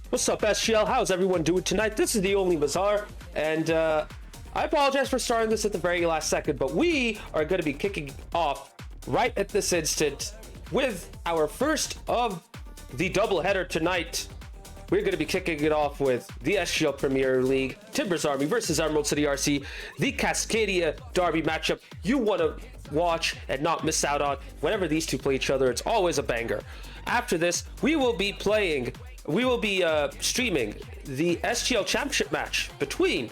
What's up, SGL? How's everyone doing tonight? This is the Only Bazaar, and I apologize for starting this at the very last second, but we are going to be kicking off right at this instant with our first of the doubleheader tonight. We're going to be kicking it off with the SGL Premier League, Timbers Army versus Emerald City RC, the Cascadia Derby matchup you want to watch and not miss out on. Whenever these two play each other, it's always a banger. After this, we will be streaming the SGL Championship match between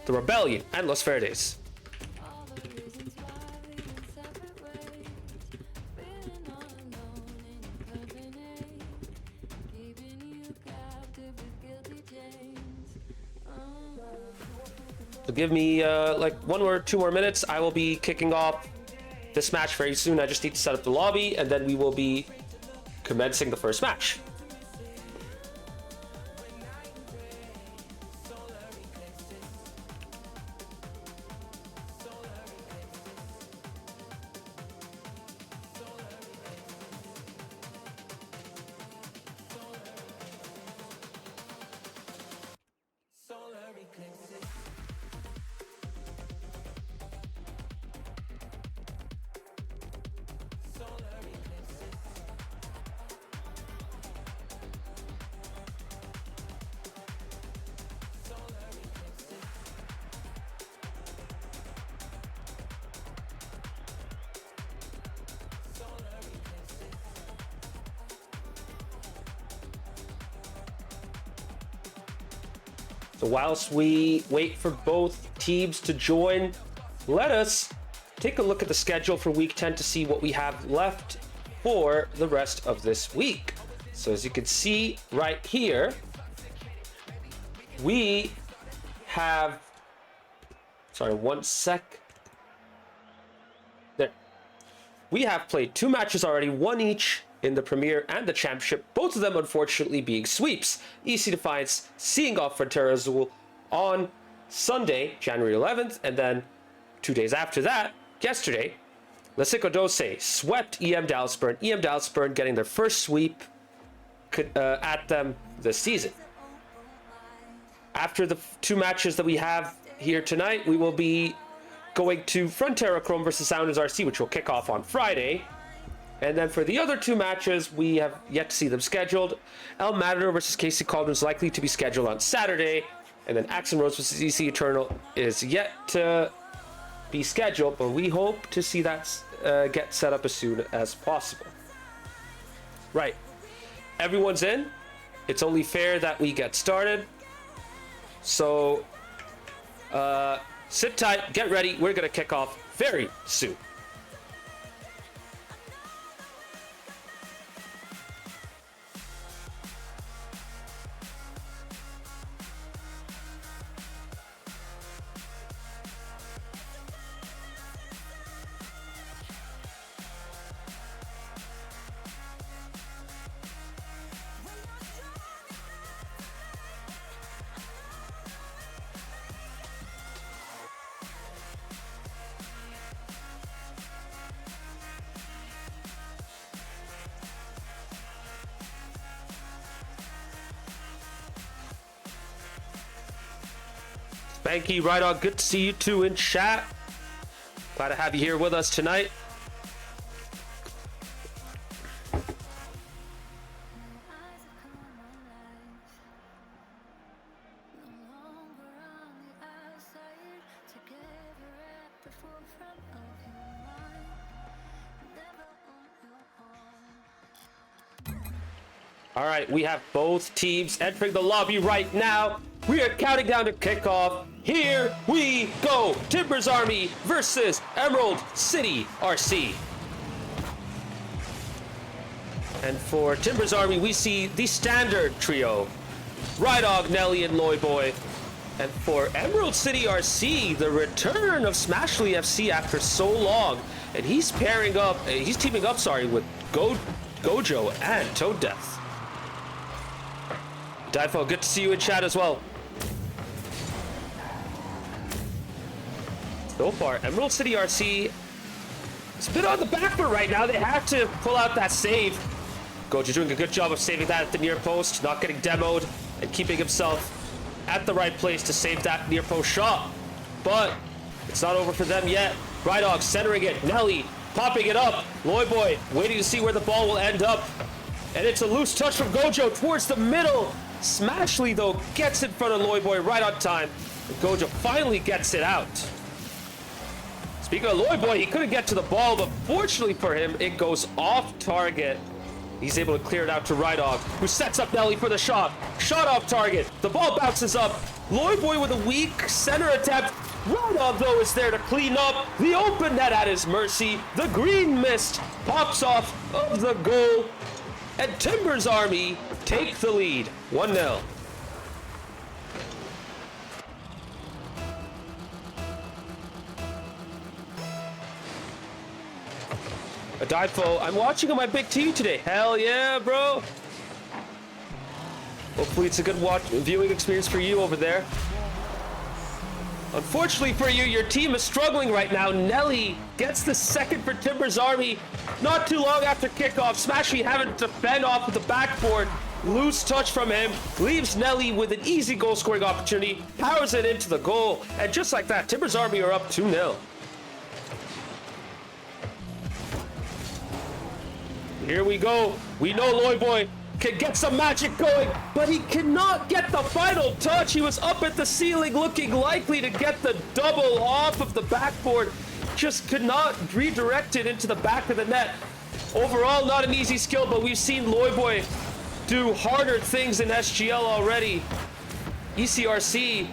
the Rebellion and Los Verdes. So give me like 1 or 2 more minutes. I will be kicking off this match very soon. I just need to set up the lobby, and then we will be commencing the first match. So whilst we wait for both teams to join, let us take a look at the schedule for week 10 to see what we have left for the rest of this week. So as you can see right here, we have, sorry, 1 sec. There. We have played 2 matches already, 1 each in the Premier and the Championship, both of them unfortunately being sweeps. EC Defiance seeing off Frontera Azul on Sunday, January 11th, and then 2 days after that, yesterday, Lesico Dose swept EM Dallasburn. EM Dallasburn getting their first sweep at them this season. After the 2 matches that we have here tonight, we will be going to Frontera Chrome versus Sounders RC, which will kick off on Friday. And then for the other 2 matches, we have yet to see them scheduled. El Matador versus KC Cauldron is likely to be scheduled on Saturday. And then Axon Rose versus EC Eternal is yet to be scheduled, but we hope to see that get set up as soon as possible. Right. Everyone's in. It's only fair that we get started. So, sit tight, get ready. We're going to kick off very soon. Spanky, right on. Good to see you two in chat. Glad to have you here with us tonight. All right, we have both teams entering the lobby right now. We are counting down to kickoff. Here we go. Timbers Army versus Emerald City RC. And for Timbers Army, we see the standard trio. Rydog, Nelly, and Loyboy. And for Emerald City RC, the return of Smashly FC after so long. And he's teaming up, with Gojo and Toad Death. Difo, good to see you in chat as well. So far, Emerald City RC is a bit on the back foot right now. They have to pull out that save Gojo doing a good job of saving that at the near post, not getting demoed, and keeping himself at the right place to save that near post shot. But it's not over for them yet. Rydog centering it. Nelly popping it up. Loyboy waiting to see where the ball will end up. And it's a loose touch from Gojo towards the middle. Smashly, though, gets in front of Loyboy right on time. And Gojo finally gets it out. Speaking of Loyboy, he couldn't get to the ball, but fortunately for him, it goes off target. He's able to clear it out to Rydog, who sets up Nelly for the shot. Shot off target. The ball bounces up. Loyboy with a weak center attempt. Rydog, though, is there to clean up. The open net at his mercy. The green mist pops off of the goal. And Timbers Army take the lead. 1-0. Adifo, I'm watching on my big TV today. Hell yeah, bro. Hopefully it's a good viewing experience for you over there. Unfortunately for you, your team is struggling right now. Nelly gets the second for Timbers Army. Not too long after kickoff, Smashy having to defend off of the backboard. Loose touch from him, leaves Nelly with an easy goal scoring opportunity, powers it into the goal, and just like that, Timbers Army are up 2-0. Here we go. We know Loyboy can get some magic going, but he cannot get the final touch. He was up at the ceiling looking likely to get the double off of the backboard. Just could not redirect it into the back of the net. Overall, not an easy skill, but we've seen Loyboy do harder things in SGL already. ECRC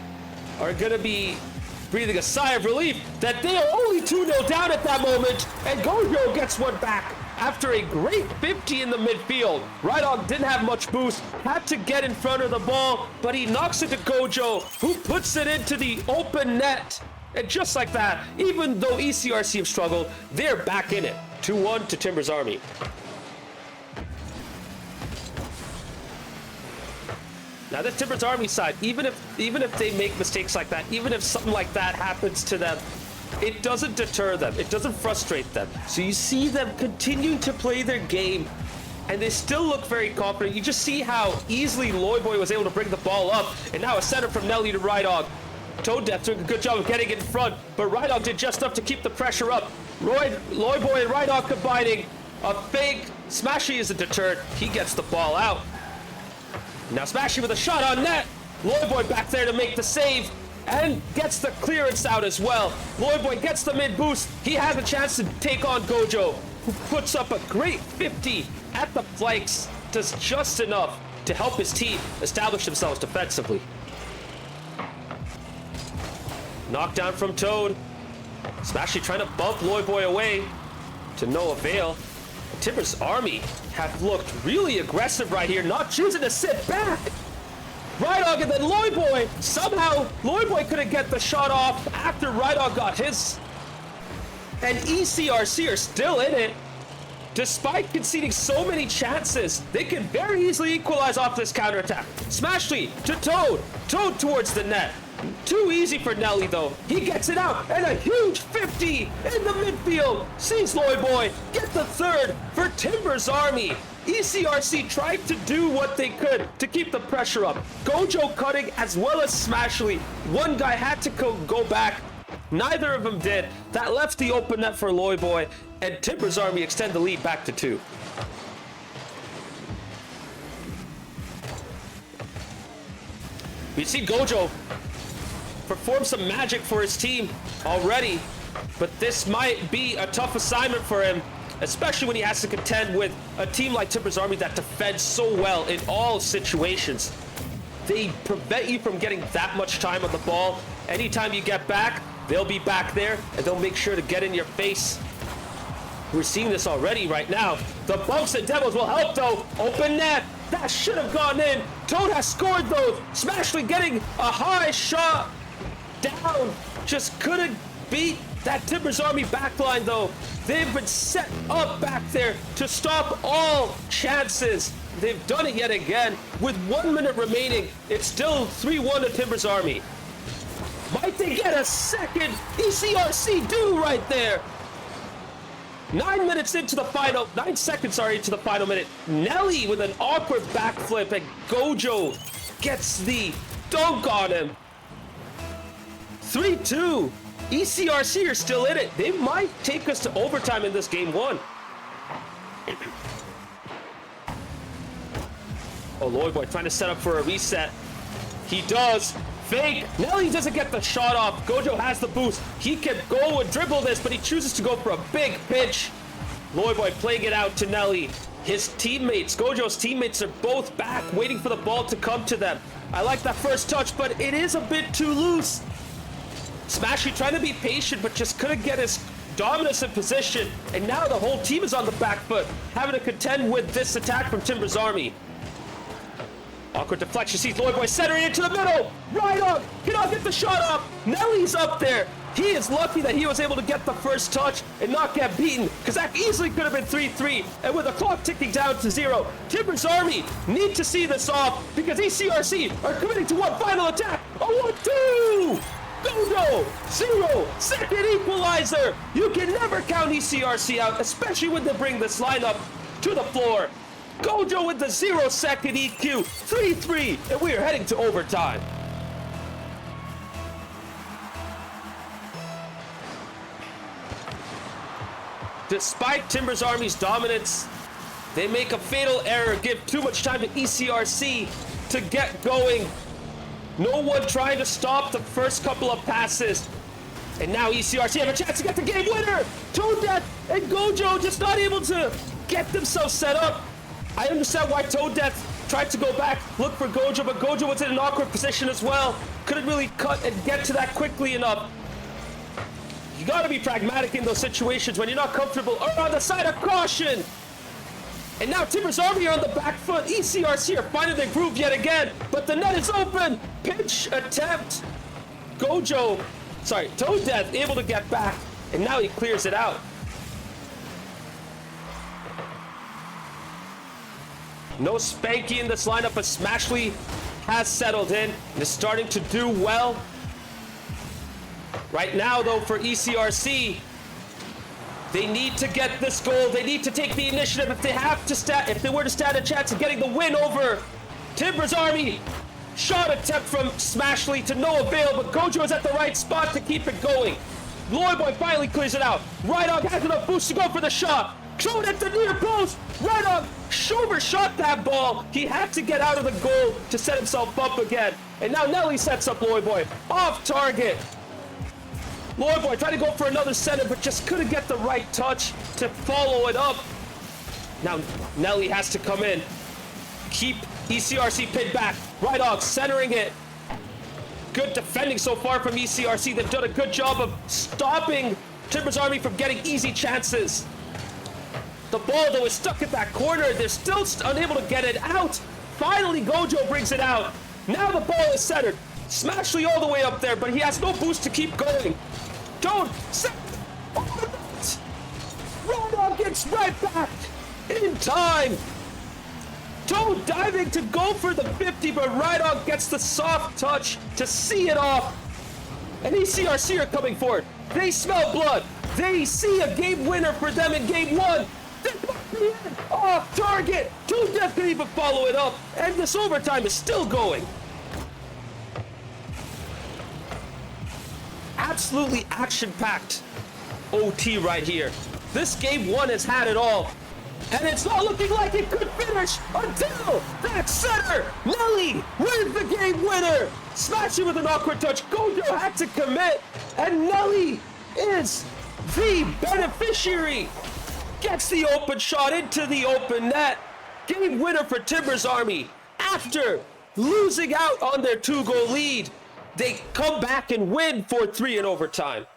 are going to be breathing a sigh of relief that they are only 2-0 down at that moment, and Gojo gets one back. After a great 50 in the midfield, Rydog didn't have much boost, had to get in front of the ball, but he knocks it to Gojo, who puts it into the open net. And just like that, even though ECRC have struggled, they're back in it. 2-1 to Timbers Army. Now the Timbers Army side, even if they make mistakes like that, even if something like that happens to them, it doesn't deter them. It doesn't frustrate them. So you see them continuing to play their game, and they still look very confident. You just see how easily Loyboy was able to bring the ball up, and now a center from Nelly to Rydog. Toaddeath doing a good job of getting it in front, but Rydog did just enough to keep the pressure up. Loyboy and Rydog combining. A fake. Smashy isn't deterred. He gets the ball out. Now Smashy with a shot on net. Loyboy back there to make the save. And gets the clearance out as well. Loyboy gets the mid boost. He has a chance to take on Gojo, who puts up a great 50 at the flanks. Does just enough to help his team establish themselves defensively. Knockdown from Toad. Smashy trying to bump Loyboy away to no avail. Timbers Army have looked really aggressive right here, not choosing to sit back. Rydog and then Loyboy. Somehow, Loyboy couldn't get the shot off after Rydog got his. And ECRC are still in it. Despite conceding so many chances, they can very easily equalize off this counterattack. Smashy to Toad. Toad towards the net. Too easy for Nelly, though. He gets it out, and a huge 50 in the midfield. Sees Loyboy get the third for Timbers Army. ECRC tried to do what they could to keep the pressure up. Gojo cutting as well as Smashly. One guy had to go back. Neither of them did. That left the open net for Loyboy, and Timbers Army extend the lead back to 2. We see Gojo perform some magic for his team already, but this might be a tough assignment for him, especially when he has to contend with a team like Timbers Army that defends so well in all situations. They prevent you from getting that much time on the ball. Anytime you get back, they'll be back there, and they'll make sure to get in your face. We're seeing this already right now. The bumps and demos will help, though. Open net. That should have gone in. Toad has scored, though. Smashly getting a high shot down. Just couldn't beat that Timbers Army backline, though. They've been set up back there to stop all chances. They've done it yet again. With 1 minute remaining, it's still 3-1 to Timbers Army. Might they get a second? ECRC do right there. 9 seconds, into the final minute. Nelly with an awkward backflip, and Gojo gets the dunk on him. 3-2. ECRC are still in it. They might take us to overtime in this game one. Oh, Loyboy trying to set up for a reset. He does. Fake. Nelly doesn't get the shot off. Gojo has the boost. He can go and dribble this, but he chooses to go for a big pitch. Loyboy playing it out to Nelly. His teammates, Gojo's teammates, are both back, waiting for the ball to come to them. I like that first touch, but it is a bit too loose. Smashy trying to be patient, but just couldn't get his dominance in position. And now the whole team is on the back foot, having to contend with this attack from Timber's Army. Awkward deflection, sees Loyboy centering into the middle. Right on, cannot get the shot off. Nelly's up there. He is lucky that he was able to get the first touch and not get beaten, because that easily could have been 3-3. And with the clock ticking down to 0, Timber's Army need to see this off, because ECRC are committing to one final attack. A 1-2! Gojo, 0, second equalizer. You can never count ECRC out, especially when they bring this lineup to the floor. Gojo with the 0-second EQ, 3-3, and we are heading to overtime. Despite Timber's Army's dominance, they make a fatal error, give too much time to ECRC to get going. No one trying to stop the first couple of passes. And now ECRC have a chance to get the game winner! Tone Death and Gojo just not able to get themselves set up. I understand why Tone Death tried to go back, look for Gojo, but Gojo was in an awkward position as well. Couldn't really cut and get to that quickly enough. You gotta be pragmatic in those situations when you're not comfortable. Or on the side of caution! And now Timber's Army are on the back foot. ECRC are finding their groove yet again, but the net is open. Pinch attempt. Tone Death able to get back, and now he clears it out. No Spanky in this lineup, but Smashley has settled in and is starting to do well. Right now, though, for ECRC, they need to get this goal. They need to take the initiative if they were to stand a chance of getting the win over Timber's Army. Shot attempt from Smashley to no avail, but Gojo is at the right spot to keep it going. Loyboy finally clears it out. Rydog has enough boost to go for the shot. Thrown at the near post. Rydog overshot that ball. He had to get out of the goal to set himself up again. And now Nelly sets up Loyboy. Off target. Loyboy tried to go for another center, but just couldn't get the right touch to follow it up. Now Nelly has to come in. Keep ECRC pinned back. Rydog centering it. Good defending so far from ECRC. They've done a good job of stopping Timber's Army from getting easy chances. The ball, though, is stuck at that corner. They're still unable to get it out. Finally, Gojo brings it out. Now the ball is centered. Smashley all the way up there, but he has no boost to keep going. Don't set Rydog gets right back in time. Toad diving to go for the 50, but Rydog gets the soft touch to see it off. And ECRC are coming forward. They smell blood. They see a game winner for them in game one. Off target. Tone Death can even follow it up. And this overtime is still going. Absolutely action-packed OT right here. This game one has had it all. And it's not looking like it could finish until that center. Nelly wins the game winner. Smash it with an awkward touch. Gojo had to commit. And Nelly is the beneficiary. Gets the open shot into the open net. Game winner for Timber's Army. After losing out on their 2-goal lead, they come back and win 4-3 in overtime.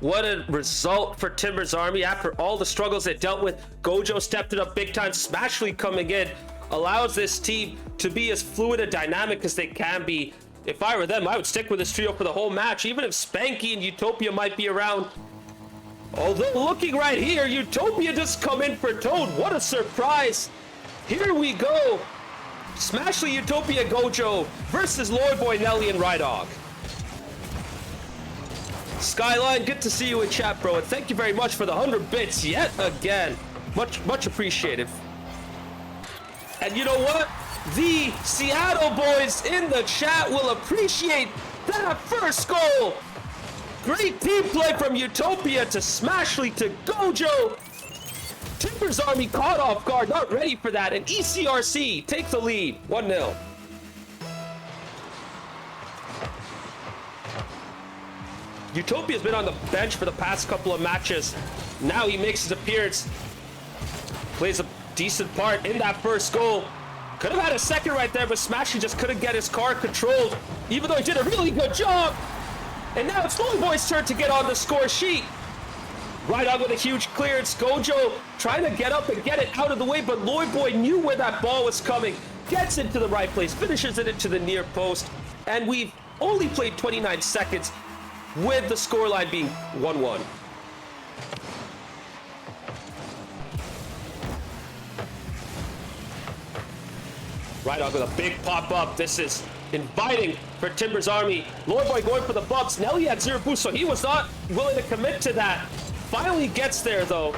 What a result for Timbers Army after all the struggles they dealt with. Gojo stepped it up big time. Smashly coming in allows this team to be as fluid and dynamic as they can be. If I were them, I would stick with this trio for the whole match, even if Spanky and Utopia might be around. Although looking right here, Utopia just come in for Toad. What a surprise. Here we go. Smashly, Utopia, Gojo versus Loyboy, Nelly, and Rydog. Skyline, good to see you in chat, bro, and thank you very much for the 100 bits yet again. Much appreciated. And you know what? The Seattle boys in the chat will appreciate that first goal. Great team play from Utopia to Smashly to Gojo. Timbers Army caught off guard, not ready for that, and ECRC take the lead, 1-0. Utopia's been on the bench for the past couple of matches. Now he makes his appearance. Plays a decent part in that first goal. Could have had a second right there, but Smashy just couldn't get his car controlled, even though he did a really good job. And now it's Loyboy's turn to get on the score sheet. Rydog with a huge clearance. Gojo trying to get up and get it out of the way, but Loyboy knew where that ball was coming. Gets into the right place, finishes it into the near post. And we've only played 29 seconds. With the scoreline being 1-1. Rydog with a big pop-up. This is inviting for Timbers Army. Loyboy going for the bumps. Nelly had 0 boost, so he was not willing to commit to that. Finally gets there, though.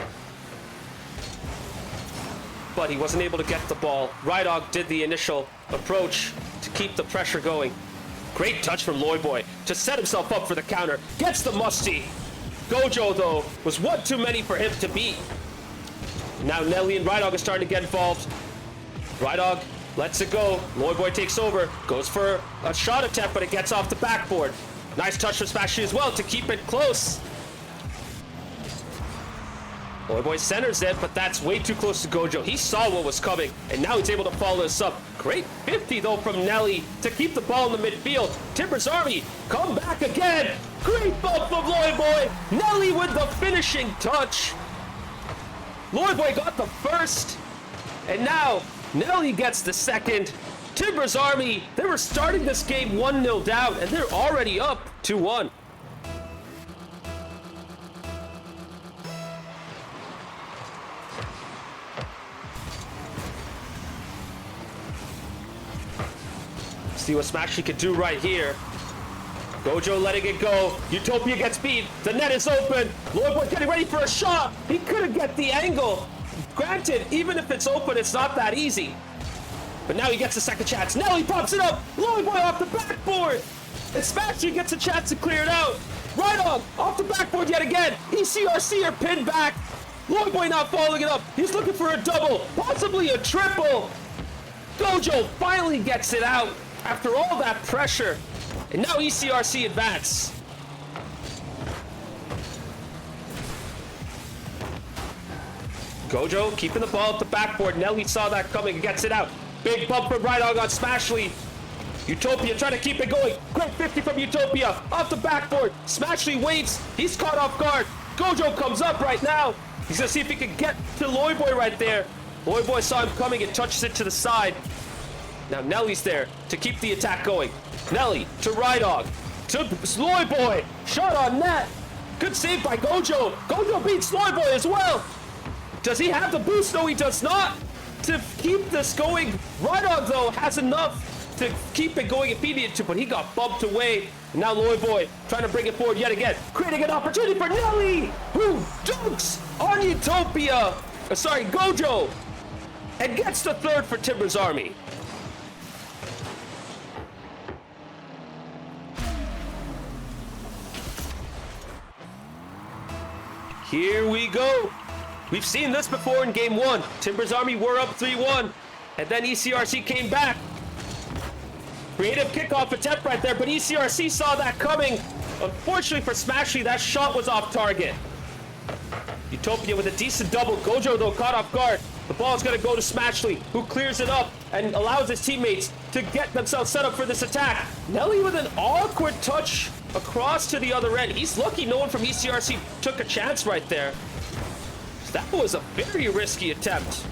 But he wasn't able to get the ball. Rydog did the initial approach to keep the pressure going. Great touch from Loyboy to set himself up for the counter. Gets the musty. Gojo, though, was one too many for him to beat. Now Nelly and Rydog are starting to get involved. Rydog lets it go. Loyboy takes over. Goes for a shot attempt, but it gets off the backboard. Nice touch from Smashy as well to keep it close. Loyboy centers it, but that's way too close to Gojo. He saw what was coming, and now he's able to follow this up. Great 50, though, from Nelly to keep the ball in the midfield. Timbers Army come back again. Great bump from Loyboy. Nelly with the finishing touch. Loyboy got the first, and now Nelly gets the second. Timbers Army, they were starting this game 1-0 down, and they're already up 2-1. See what Smashy can do right here. Gojo letting it go. Utopia gets beat. The net is open. Loyboy getting ready for a shot. He couldn't get the angle. Granted, even if it's open, it's not that easy. But now he gets a second chance. Nelly pops it up. Loyboy off the backboard. And Smashy gets a chance to clear it out. Rydog off the backboard yet again. ECRC are pinned back. Loyboy not following it up. He's looking for a double, possibly a triple. Gojo finally gets it out after all that pressure. And now ECRC advance. Gojo keeping the ball at the backboard. Nelly saw that coming and gets it out. Big bump from Rydog on Smashly. Utopia trying to keep it going. Great 50 from Utopia. Off the backboard. Smashly waits. He's caught off guard. Gojo comes up right now. He's going to see if he can get to Loyboy right there. Loyboy saw him coming and touches it to the side. Now Nelly's there to keep the attack going. Nelly to Rydog to Loyboy. Shot on net. Good save by Gojo. Gojo beats Loyboy as well. Does he have the boost? No, he does not. To keep this going, Rydog, though, has enough to keep it going if he needed to, but he got bumped away. And now Loyboy trying to bring it forward yet again, creating an opportunity for Nelly, who dunks on Utopia. Gojo, and gets the third for Timbers Army. Here we go. We've seen this before in game 1. Timbers Army were up 3-1, and then ECRC came back. Creative kickoff attempt right there, but ECRC saw that coming. Unfortunately for Smashy, that shot was off target. Utopia with a decent double. Gojo, though, caught off guard. The ball is going to go to Smashly, who clears it up and allows his teammates to get themselves set up for this attack. Nelly with an awkward touch across to the other end. He's lucky no one from ECRC took a chance right there. That was a very risky attempt.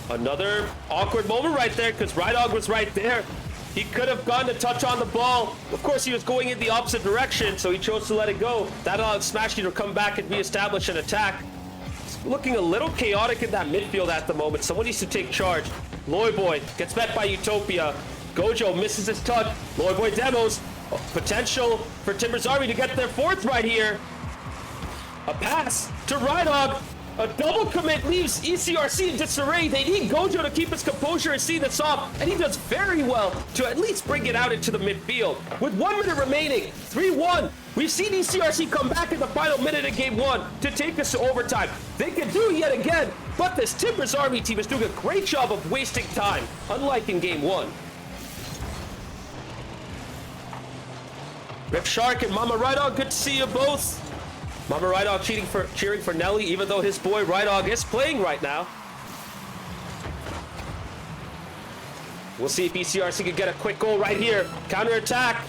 Another awkward moment right there because Rydog was right there. He could have gone to touch on the ball. Of course, he was going in the opposite direction, so he chose to let it go. That allowed Smash to come back and reestablish an attack. It's looking a little chaotic in that midfield at the moment. Someone needs to take charge. Loyboy gets met by Utopia. Gojo misses his touch. Loyboy demos. Potential for Timbers Army to get their fourth right here. A pass to Rydog. A double commit leaves ECRC in disarray. They need Gojo to keep his composure and see this off, and he does very well to at least bring it out into the midfield. With 1 minute remaining, 3-1. We've seen ECRC come back in the final minute of game 1 to take us to overtime. They can do it yet again, but this Timbers Army team is doing a great job of wasting time, unlike in game 1. Rip Shark and Mama Rydog, good to see you both. Mama Rydog cheering for Nelly, even though his boy Rydog is playing right now. We'll see if ECRC can get a quick goal right here. Counter-attack.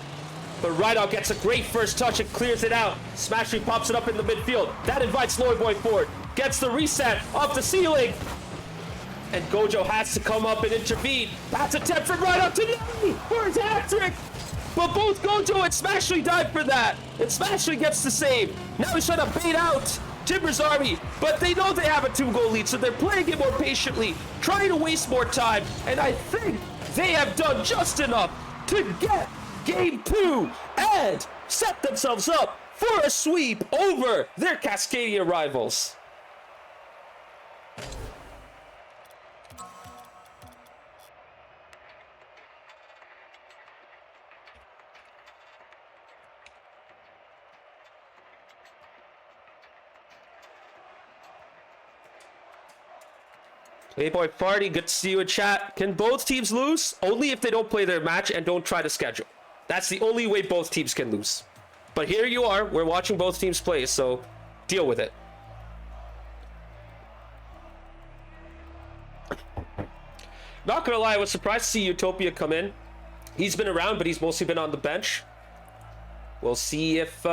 But Rydog gets a great first touch and clears it out. Smashy pops it up in the midfield. That invites Loyboy forward. Gets the reset off the ceiling. And Gojo has to come up and intervene. Pass attempt from Rydog to Nelly for his hat-trick. But both Gojo and Smashley died for that. And Smashley gets the save. Now he's trying to bait out Timbers Army. But they know they have a 2-goal lead, so they're playing it more patiently, trying to waste more time. And I think they have done just enough to get game 2 and set themselves up for a sweep over their Cascadia rivals. Hey boy Farty, good to see you in chat. Can both teams lose? Only if they don't play their match and don't try to schedule. That's the only way both teams can lose. But here you are, we're watching both teams play, so deal with it. Not gonna lie, I was surprised to see Utopia come in. He's been around, but he's mostly been on the bench. We'll see if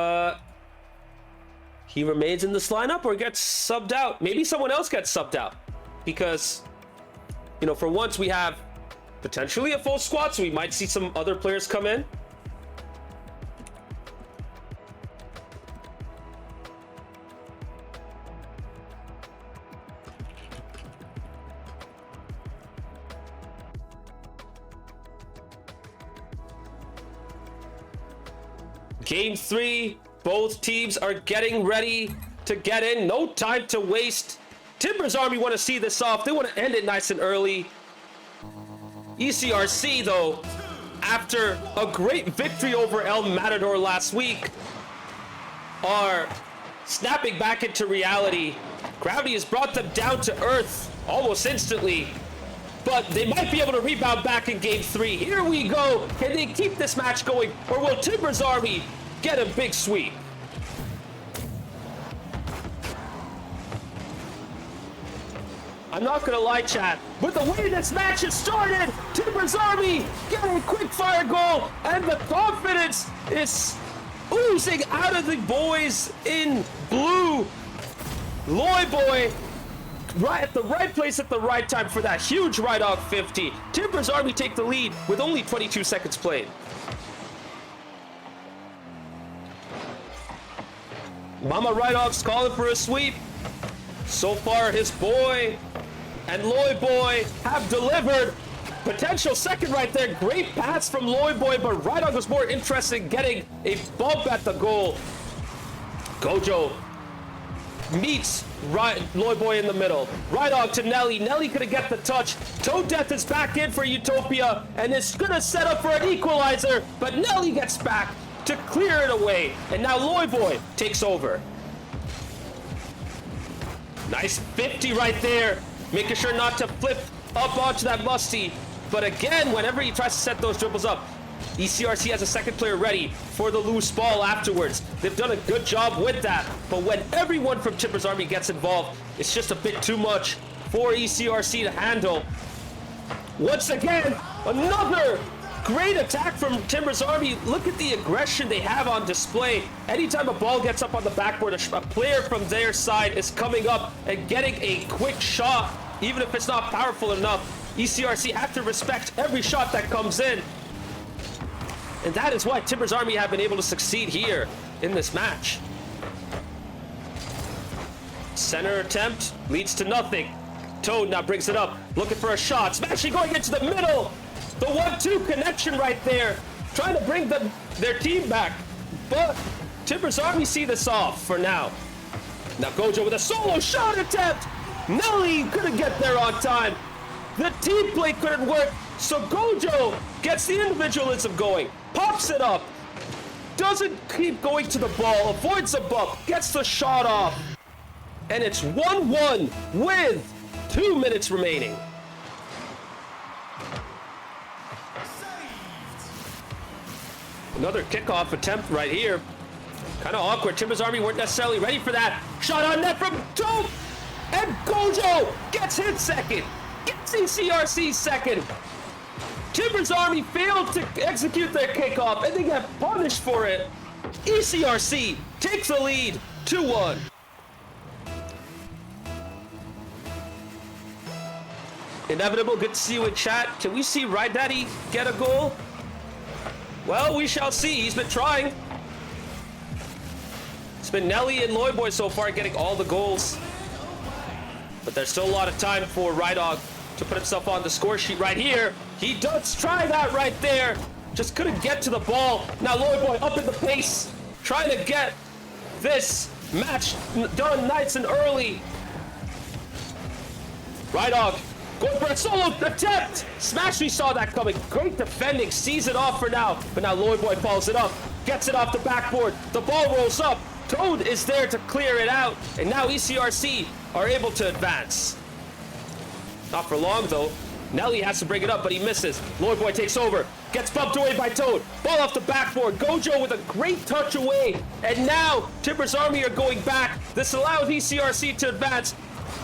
he remains in this lineup or gets subbed out. Maybe someone else gets subbed out. Because, you know, for once we have potentially a full squad, so we might see some other players come in. Game 3, both teams are getting ready to get in. No time to waste. Timbers Army want to see this off. They want to end it nice and early. ECRC, though, after a great victory over El Matador last week, are snapping back into reality. Gravity has brought them down to earth almost instantly, but they might be able to rebound back in game 3. Here we go. Can they keep this match going, or will Timbers Army get a big sweep? I'm not gonna lie, chat, but the way this match has started, Timbers Army getting a quick fire goal, and the confidence is oozing out of the boys in blue. Loyboy right at the right place at the right time for that huge Rydog 50. Timbers Army take the lead with only 22 seconds played. Mama Rydog's calling for a sweep. So far, his boy and Loyboy have delivered. Potential second right there. Great pass from Loyboy, but Rydog was more interested in getting a bump at the goal. Gojo meets Loyboy in the middle. Rydog to Nelly. Nelly gonna get the touch. Toe Death is back in for Utopia, and it's gonna set up for an equalizer, but Nelly gets back to clear it away, and now Loyboy takes over. Nice 50 right there, making sure not to flip up onto that Musty. But again, whenever he tries to set those dribbles up, ECRC has a second player ready for the loose ball afterwards. They've done a good job with that. But when everyone from Timbers Army gets involved, it's just a bit too much for ECRC to handle. Once again, another Great attack from Timbers Army. Look at the aggression they have on display. Anytime a ball gets up on the backboard, a player from their side is coming up and getting a quick shot, even if it's not powerful enough. ECRC have to respect every shot that comes in. And that is why Timbers Army have been able to succeed here in this match. Center attempt leads to nothing. Toad now brings it up, looking for a shot. Smashing going into the middle. The 1-2 connection right there, trying to bring their team back. But Timbers Army see this off for now. Now Gojo with a solo shot attempt. Nelly couldn't get there on time. The team play couldn't work, so Gojo gets the individualism going, pops it up, doesn't keep going to the ball, avoids the bump, gets the shot off. And it's 1-1 with 2 minutes remaining. Another kickoff attempt right here. Kind of awkward. Timbers Army weren't necessarily ready for that. Shot on net from Toad. And Gojo gets hit second. Gets ECRC second. Timbers Army failed to execute their kickoff and they get punished for it. ECRC takes the lead 2-1. Inevitable, good to see you in chat. Can we see Ride Daddy get a goal? Well, we shall see. He's been trying. It's been Nelly and Loyboy so far getting all the goals. But there's still a lot of time for Rydog to put himself on the score sheet right here. He does try that right there. Just couldn't get to the ball. Now Loyboy up in the pace, trying to get this match done nice and early. Rydog going for a solo attempt. Smash, we saw that coming. Great defending, sees it off for now. But now Loyboy follows it up, gets it off the backboard. The ball rolls up. Toad is there to clear it out. And now ECRC are able to advance. Not for long though. Nelly has to bring it up, but he misses. Loyboy takes over, gets bumped away by Toad. Ball off the backboard. Gojo with a great touch away. And now Timbers Army are going back. This allows ECRC to advance.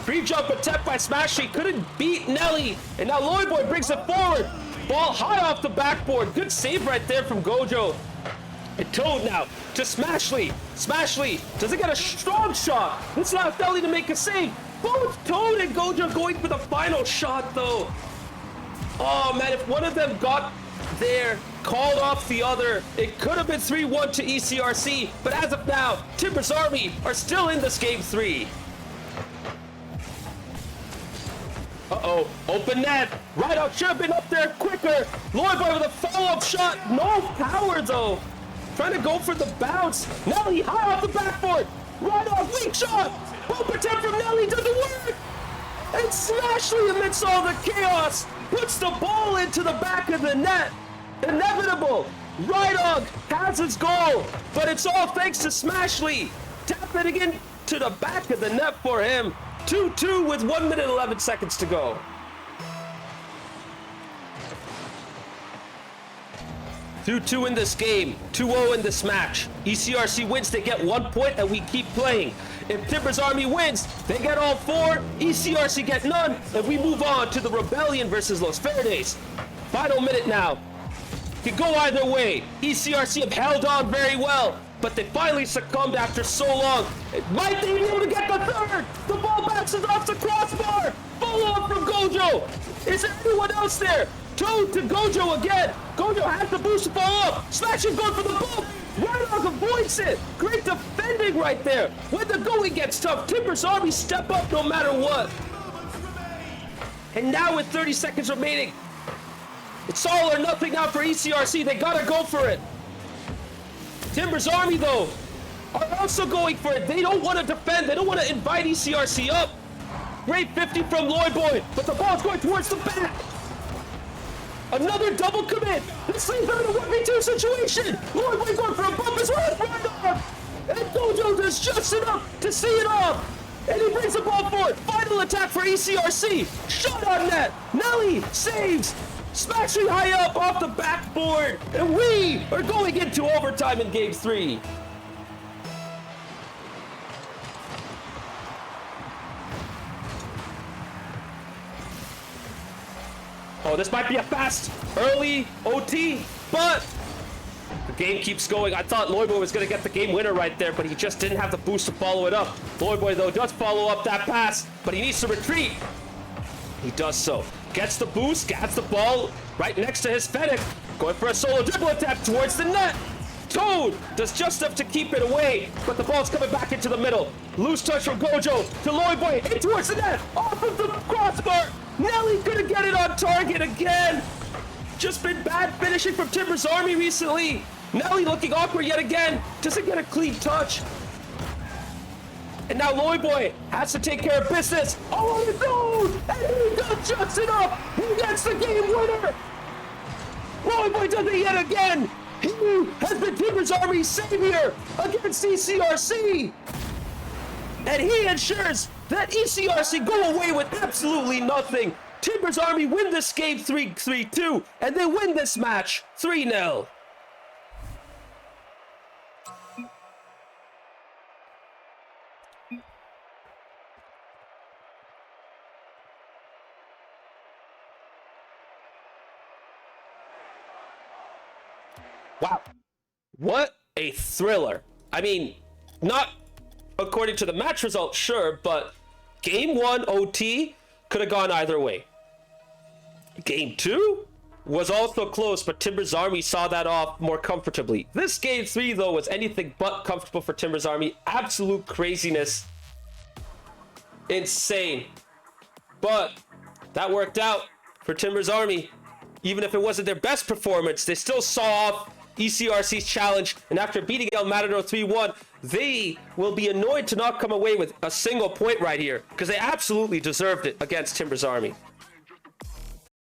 Free jump attempt by Smashy, couldn't beat Nelly. And now Loyboy brings it forward. Ball high off the backboard. Good save right there from Gojo. And Toad now to Smashly. Smashly doesn't get a strong shot. This allows Nelly to make a save. Both Toad and Gojo going for the final shot though. Oh man, if one of them got there, called off the other, it could have been 3-1 to ECRC. But as of now, Timbers Army are still in this game 3. Uh-oh, open net. Rydog should have been up there quicker. Loyboy with a follow-up shot. No power, though. Trying to go for the bounce. Nelly high off the backboard. Rydog, weak shot. Bump attempt from Nelly doesn't work. And Smashley, amidst all the chaos, puts the ball into the back of the net. Inevitable. Rydog has his goal, but it's all thanks to Smashley. Tapping again to the back of the net for him. 2-2 with 1 minute 11 seconds to go. Two in this game, 2-0 in this match. ECRC wins, they get 1 point, and we keep playing. If Timbers Army wins, they get all 4. ECRC get none, and we move on to the Rebellion versus Los Verdes. Final minute now. Could go either way. ECRC have held on very well, but they finally succumbed after so long. Might they be able to get the third? The ball bounces off the crossbar. Follow-up from Gojo. Is there anyone else there? Toad to Gojo again. Gojo has the boost to follow up. Smash is going for the bump. Rydog avoids it. Great defending right there. When the going gets tough, Timbers Army step up no matter what. And now with 30 seconds remaining, it's all or nothing now for ECRC. They gotta go for it. Timbers Army, though, are also going for it. They don't want to defend. They don't want to invite ECRC up. Great 50 from Loyboy, but the ball's going towards the back. Another double commit. This leaves them in a 1v2 situation. Loyboy going for a bump as well as Rydog. And Gojo does just enough to see it off. And he brings the ball forward. Final attack for ECRC. Shot on net. Nelly saves. Smashing high up off the backboard, and we are going into overtime in game 3. Oh, this might be a fast early OT, but the game keeps going. I thought Loyboy was going to get the game winner right there, but he just didn't have the boost to follow it up. Loyboy, though, does follow up that pass, but he needs to retreat. He does so. Gets the boost, gets the ball right next to his Fennec. Going for a solo dribble attack towards the net. Toad does just enough to keep it away, but the ball's coming back into the middle. Loose touch from Gojo to Loyboy, in towards the net, off of the crossbar. Nelly gonna get it on target again. Just been bad finishing from Timbers Army recently. Nelly looking awkward yet again. Doesn't get a clean touch. And now Loyboy has to take care of business. Oh, on his own! And he does just enough. He gets the game winner. Loyboy does it yet again. He has been Timbers Army's savior against ECRC. And he ensures that ECRC go away with absolutely nothing. Timbers Army win this game 3-2, and they win this match 3-0. Wow. What a thriller. I mean, not according to the match result, sure, but game 1 OT could have gone either way. Game 2 was also close, but Timbers Army saw that off more comfortably. This game 3, though, was anything but comfortable for Timbers Army. Absolute craziness. Insane. But that worked out for Timbers Army. Even if it wasn't their best performance, they still saw off ECRC's challenge, and after beating El Matador 3-1, they will be annoyed to not come away with a single point right here, because they absolutely deserved it against Timbers Army.